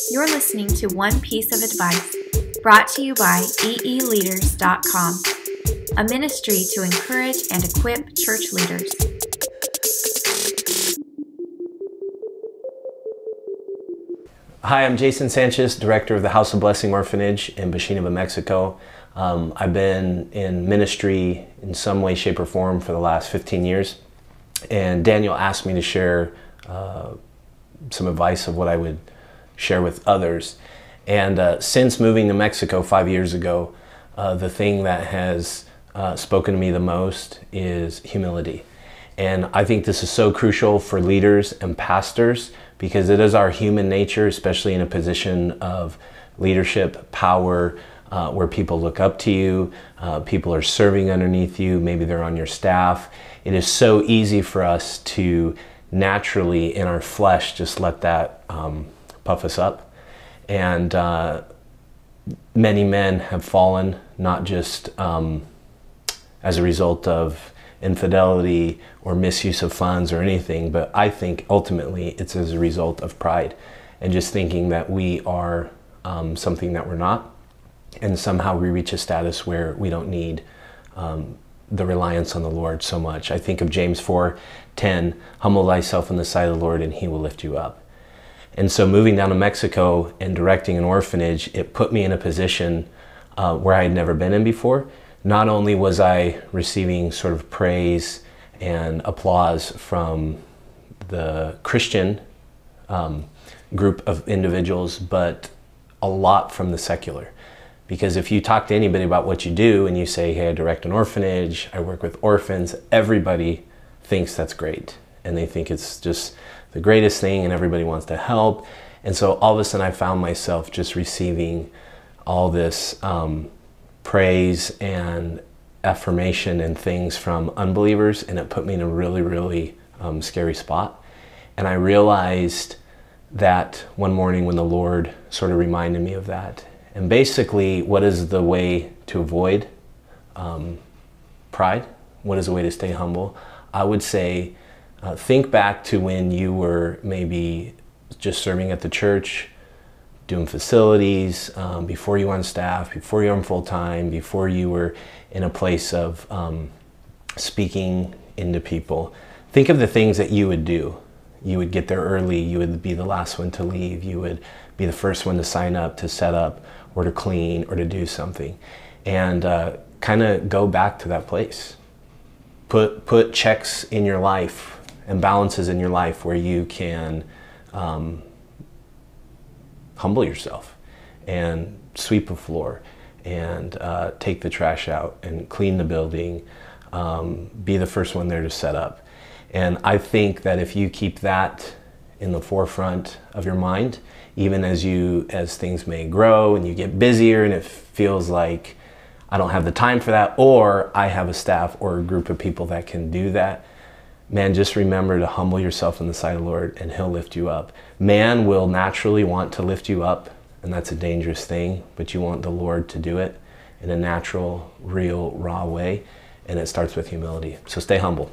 You're listening to One Piece of Advice, brought to you by EEleaders.com, a ministry to encourage and equip church leaders. Hi, I'm Jason Sanchez, director of the House of Blessing Orphanage in Bachiniva, Mexico. I've been in ministry in some way, shape, or form for the last 15 years. And Daniel asked me to share some advice of what I would share with others. And since moving to Mexico 5 years ago, the thing that has spoken to me the most is humility. And I think this is so crucial for leaders and pastors because it is our human nature, especially in a position of leadership, power, where people look up to you, people are serving underneath you, maybe they're on your staff. It is so easy for us to naturally, in our flesh, just let that puff us up. And many men have fallen, not just as a result of infidelity or misuse of funds or anything, but I think ultimately it's as a result of pride and just thinking that we are something that we're not, and somehow we reach a status where we don't need the reliance on the Lord so much. I think of James 4:10, humble thyself in the sight of the Lord and he will lift you up. And so moving down to Mexico and directing an orphanage, it put me in a position where I had never been in before. Not only was I receiving sort of praise and applause from the Christian group of individuals, but a lot from the secular. Because if you talk to anybody about what you do and you say, hey, I direct an orphanage, I work with orphans, everybody thinks that's great. And they think it's just the greatest thing and everybody wants to help. And so all of a sudden I found myself just receiving all this praise and affirmation and things from unbelievers, and it put me in a really, really scary spot. And I realized that one morning when the Lord sort of reminded me of that. And basically, what is the way to avoid pride? What is the way to stay humble? I would say, think back to when you were maybe just serving at the church, doing facilities, before you were on staff, before you were on full-time, before you were in a place of speaking into people. Think of the things that you would do. You would get there early, you would be the last one to leave, you would be the first one to sign up, to set up, or to clean, or to do something. And kind of go back to that place. Put checks in your life and balances in your life where you can humble yourself and sweep a floor and take the trash out and clean the building, be the first one there to set up. And I think that if you keep that in the forefront of your mind, even as things may grow and you get busier and it feels like I don't have the time for that, or I have a staff or a group of people that can do that, man, just remember to humble yourself in the sight of the Lord and he'll lift you up. Man will naturally want to lift you up, and that's a dangerous thing, but you want the Lord to do it in a natural, real, raw way, and it starts with humility. So stay humble.